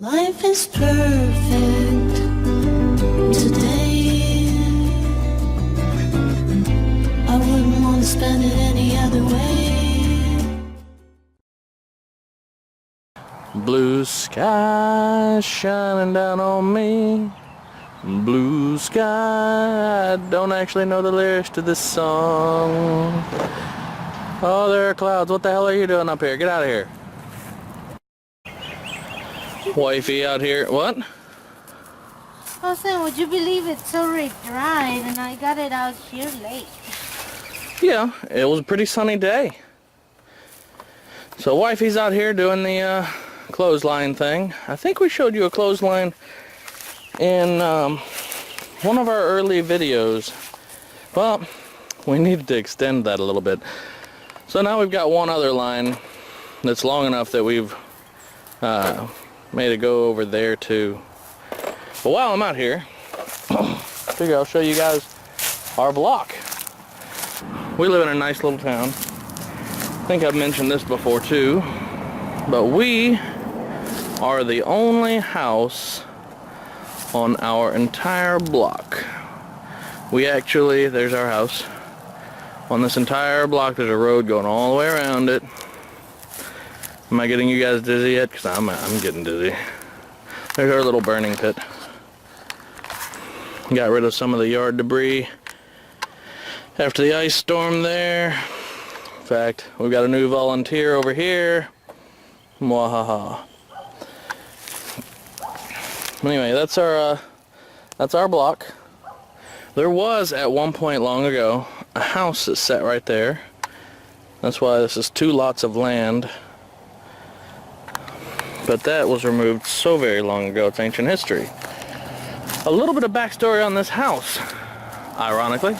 Life is perfect today. I wouldn't want to spend it any other way. Blue sky shining down on me. Blue sky. I don't actually know the lyrics to this song. Oh, there are clouds. What the hell are you doing up here? Get out of here. Wifey out here. What? I was saying, would you believe it's already dried and I got it out here late? Yeah, it was a pretty sunny day. So Wifey's out here doing the clothesline thing. I think we showed you a clothesline in one of our early videos. Well, we needed to extend that a little bit. So now we've got one other line that's long enough that we've made it go over there too. But while I'm out here, I figure I'll show you guys our block. We live in a nice little town. I think I've mentioned this before too, but we are the only house on our entire block. We actually, there's our house. On this entire block there's a road going all the way around it. Am I getting you guys dizzy yet? Because I'm getting dizzy. There's our little burning pit. Got rid of some of the yard debris after the ice storm there. In fact, we've got a new volunteer over here. Mwahaha. Anyway, that's our block. There was at one point long ago a house that sat right there. That's why this is 2 lots of land. But that was removed so very long ago, it's ancient history. A little bit of backstory on this house, ironically.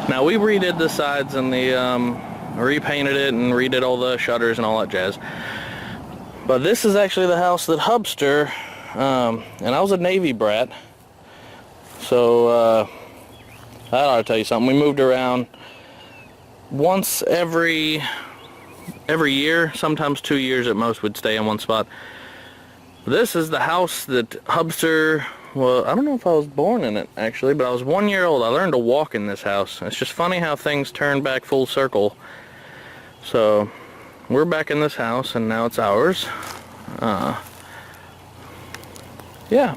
Now we redid the sides and the repainted it and redid all the shutters and all that jazz. But this is actually the house that Hubster, and I was a Navy brat, so that ought to tell you something. We moved around once every year, sometimes 2 years at most, we'd stay in one spot. This is the house that Hubster, well, I don't know if I was born in it actually, but I was 1 year old. I learned to walk in this house. It's just funny how things turn back full circle. So we're back in this house and now it's ours. Yeah,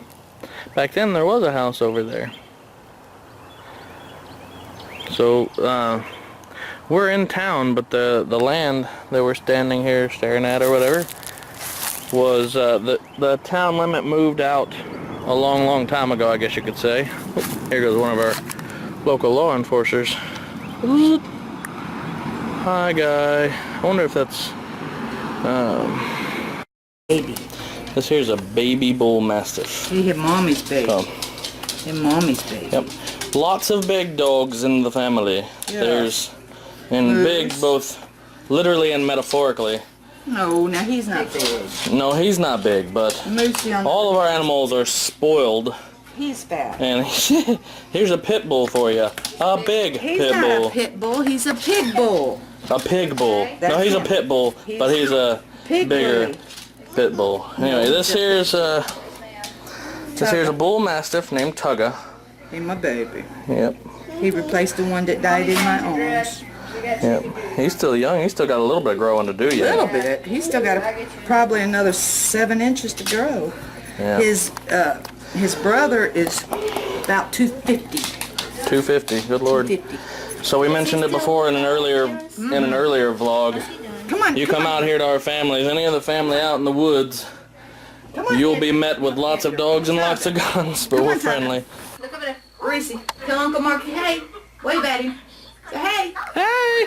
back then there was a house over there. So we're in town, but the land that we're standing here staring at or whatever was the town limit moved out a long time ago, I guess you could say. Here goes one of our local law enforcers. Hi, guy. I wonder if that's baby. This here's a baby bull mastiff. He had mommy's baby. Oh. And mommy's baby. Yep. Lots of big dogs in the family. Yeah. There's big both literally and metaphorically. No, now he's not big. No, he's not big, but all of our animals are spoiled. He's fat. And here's a pit bull for you. A big He's pit not bull. a pit bull. He's a pig bull. A pig bull. No, he's a pit bull, but he's a bigger pit bull. Anyway, this here's a bull mastiff named Tugga. He's my baby. Yep. He replaced the one that died in my arms. Yep. He's still young. He's still got a little bit of growing to do A yet. little bit. He's still got probably another 7 inches to grow. Yeah. His brother is about 250. 250. Good Lord. 250. So we mentioned it before in an earlier vlog. Come on. You come out here to our families, any other family out in the woods, you'll be met with lots of dogs and lots of guns, but we're friendly. Look over there. Reese, tell Uncle Marky, hey. Wave at him. Say hey. Hey!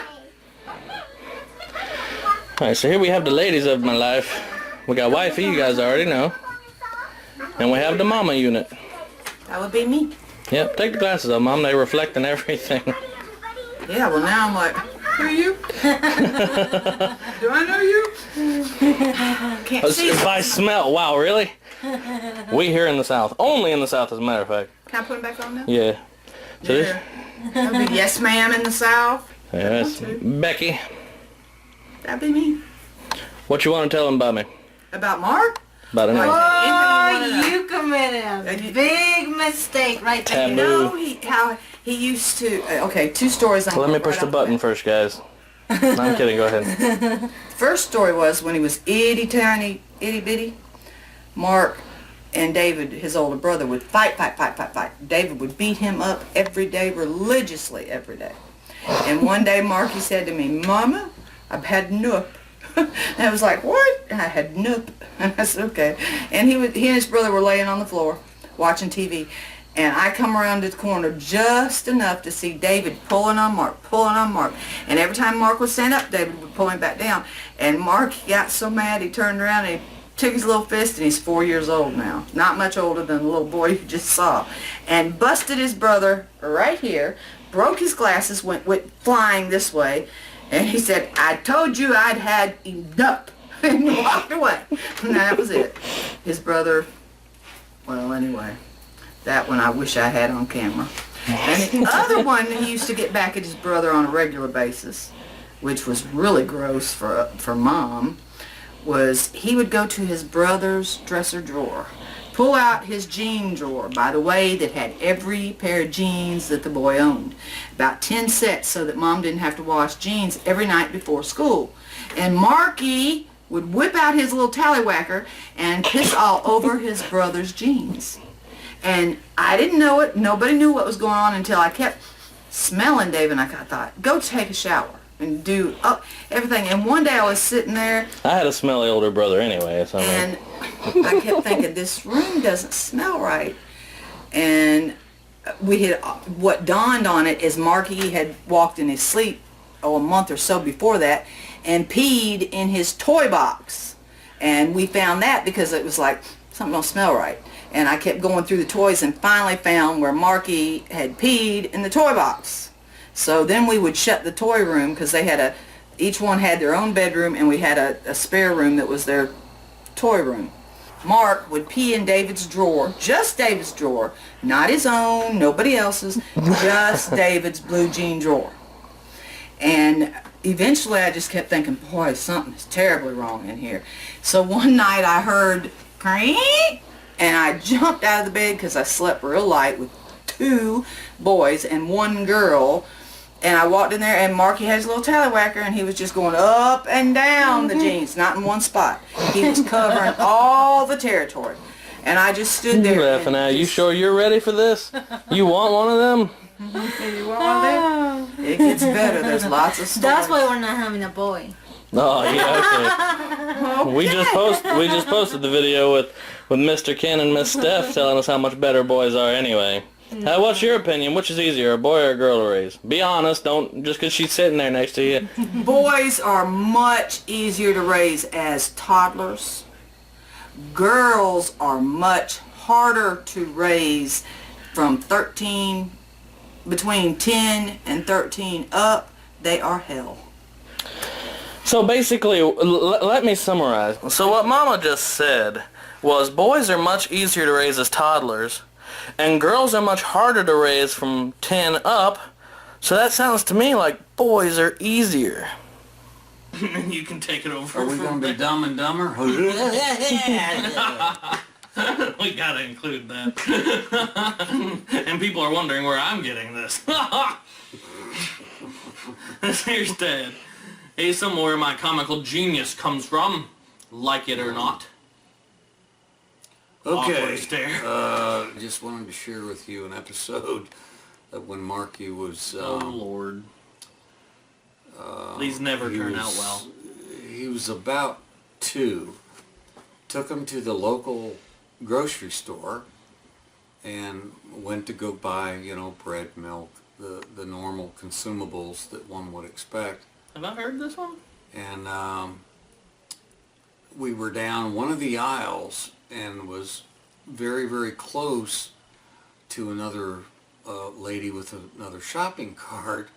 Alright, so here we have the ladies of my life. We got Wifey, you guys already know. And we have the mama unit. That would be me. Yep, take the glasses off, Mom. They reflect on everything. Yeah, well now I'm like, who are you? Do I know you? Can't see. By smell. Wow, really? We here in the South. Only in the South, as a matter of fact. Can I put him back on now? Yeah. So Yeah. That would be yes ma'am in the South. that's Becky. That'd be me. What you want to tell them about me? About Mark? But anyway. Oh, you committed a big mistake right there. Taboo. You know how he used to. Okay, 2 stories. Let me push the button first, guys. No, I'm kidding. Go ahead. First story was when he was itty tiny, itty bitty. Mark and David, his older brother, would fight. David would beat him up every day, religiously every day. And one day Marky said to me, "Mama, I've had enough." And I was like, "What?" I had nope. And I said, "Okay." And he and his brother were laying on the floor watching TV. And I come around the corner just enough to see David pulling on Mark. And every time Mark would stand up, David would pull him back down. And Mark got so mad he turned around and he took his little fist, and he's 4 years old now. Not much older than the little boy you just saw. And busted his brother right here, broke his glasses, went flying this way. And he said, "I told you I'd had enough," and walked away. And that was it. His brother, well, anyway, that one I wish I had on camera. And the other one, he used to get back at his brother on a regular basis, which was really gross for Mom, was he would go to his brother's dresser drawer, pull out his jean drawer, by the way, that had every pair of jeans that the boy owned. About 10 sets so that Mom didn't have to wash jeans every night before school. And Marky would whip out his little tallywhacker and piss all over his brother's jeans. And I didn't know it. Nobody knew what was going on until I kept smelling David, and I thought, go take a shower and do everything. And one day I was sitting there. I had a smelly older brother anyway. So and I kept thinking, this room doesn't smell right. And what dawned on it is Marky had walked in his sleep, a month or so before that, and peed in his toy box. And we found that because it was like, something don't smell right. And I kept going through the toys and finally found where Marky had peed in the toy box. So then we would shut the toy room because they had each one had their own bedroom, and we had a spare room that was their toy room. Mark would pee in David's drawer, just David's drawer, not his own, nobody else's, just David's blue jean drawer. And eventually I just kept thinking, boy, something is terribly wrong in here. So one night I heard creak, and I jumped out of the bed because I slept real light with 2 boys and 1 girl. And I walked in there, and Marky had his little tallywhacker, and he was just going up and down the jeans, not in one spot. He was covering all the territory. And I just stood there. You're laughing at. You sure you're ready for this? You want one of them? You want one of them? It gets better. There's lots of stories. That's why we're not having a boy. Oh yeah, okay. We just posted the video with Mr. Ken and Miss Steph telling us how much better boys are anyway. What's your opinion? Which is easier, a boy or a girl to raise? Be honest. Don't just because she's sitting there next to you. Boys are much easier to raise as toddlers. Girls are much harder to raise from between 10 and 13 up. They are hell. So basically, let me summarize. So what Mama just said was boys are much easier to raise as toddlers, and girls are much harder to raise from 10 up. So that sounds to me like boys are easier. You can take it over. Are we going to be Dumb and Dumber? We gotta include that. And people are wondering where I'm getting this. Here's Dad. Here's somewhere my comical genius comes from, like it or not. Okay. Awkward stare. Just wanted to share with you an episode of when Marky was... oh, Lord. These never turn out well. He was about 2. Took him to the local grocery store and went to go buy, bread, milk, the normal consumables that one would expect. Have I heard this one? And we were down one of the aisles and was very, very close to another lady with another shopping cart.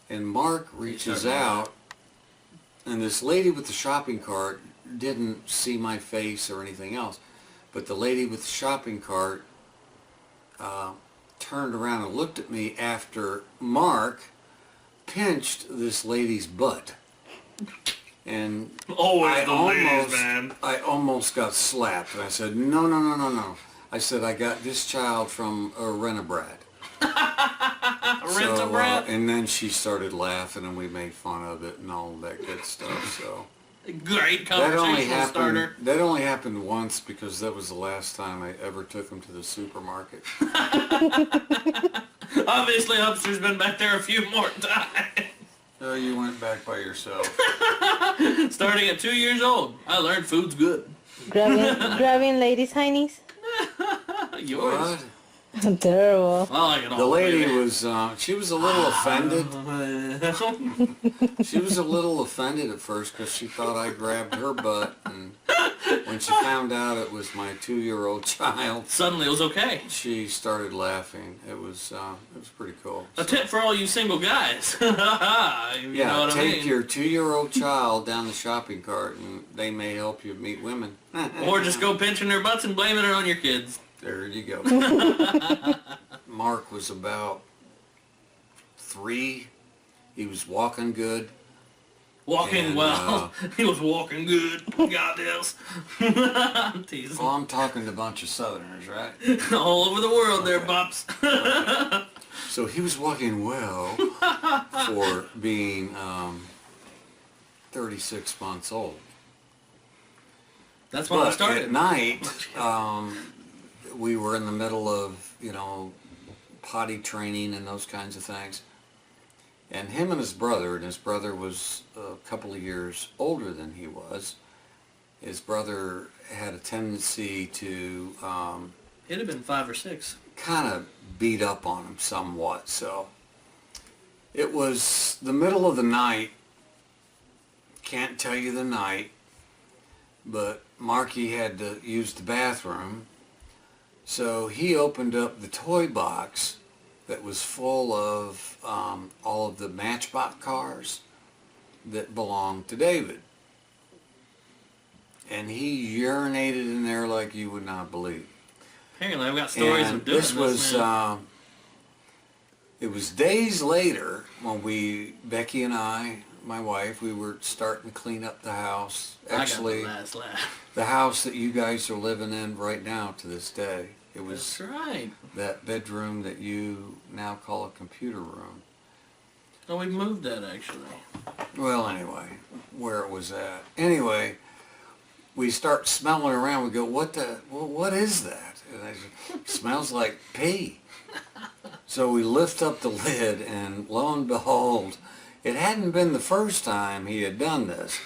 And Mark reaches out, and this lady with the shopping cart didn't see my face or anything else, but the lady with the shopping cart turned around and looked at me after Mark pinched this lady's butt. And Always the ladies, man. I almost got slapped. And I said, no. I said, I got this child from a Rent-A-Brat. Rent-A-Brat? And then she started laughing and we made fun of it and all that good stuff, so. Great conversation starter. That only happened once because that was the last time I ever took him to the supermarket. Obviously, Hubster's been back there a few more times. Oh, you went back by yourself. Starting at 2 years old, I learned food's good. Grabbing ladies' heinies? Yours. What? Terrible. I like it all. The lady was, she was a little offended. She was a little offended at first because she thought I grabbed her butt, and when she found out it was my 2-year-old child, Suddenly it was okay. she started laughing. It was pretty cool. A tip for all you single guys. You Yeah, know what I take mean? your 2-year-old child down the shopping cart, and they may help you meet women. Or just go pinching their butts and blaming it on your kids. There you go. Mark was about 3. He was walking good. Walking And, well. He was walking good. Goddamn. I'm teasing. Well, I'm talking to a bunch of Southerners, right? All over the world there, Bops. So he was walking well for being 36 months old. That's when I But started. at night, we were in the middle of, potty training and those kinds of things. And him and his brother was a couple of years older than he was. His brother had a tendency to It'd have been 5 or 6. kind of beat up on him somewhat. So it was the middle of the night. Can't tell you the night, but Marky had to use the bathroom. So he opened up the toy box that was full of all of the Matchbox cars that belonged to David. And he urinated in there like you would not believe. Apparently I've got stories And of doing this was, man. it was days later when Becky and I, my wife, we were starting to clean up the house. Actually, I got the last laugh. the house that you guys are living in right now to this day. It was That's right. that bedroom that you now call a computer room. Oh, we moved that actually. Well, anyway, where it was at. Anyway, we start smelling around. We go, what is that? And I said, smells like pee. So we lift up the lid, and lo and behold, it hadn't been the first time he had done this.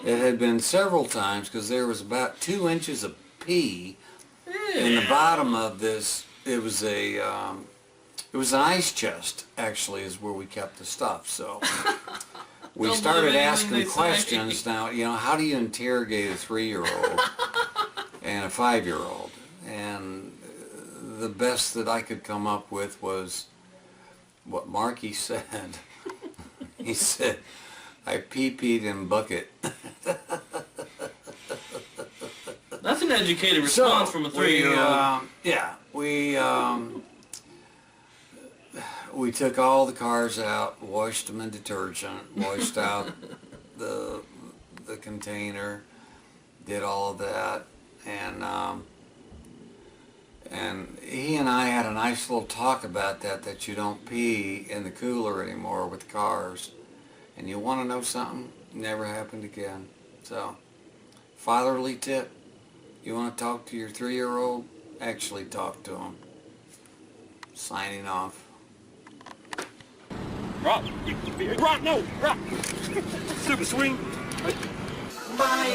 It had been several times because there was about 2 inches of pee in the bottom of this. It was an ice chest, actually, is where we kept the stuff. So we Don't started believe anything asking they say. questions. Now, how do you interrogate a 3-year-old and a 5-year-old? And the best that I could come up with was what Marky said. He said, I pee-peed in bucket. That's an educated response from a 3-year-old. We took all the cars out, washed them in detergent, washed out the container, did all of that, and he and I had a nice little talk about that you don't pee in the cooler anymore with the cars. And you want to know something? Never happened again. So, fatherly tip, you want to talk to your 3-year-old? Actually talk to him. Signing off. Rock! Rock, no! Rock! Super swing! Bye.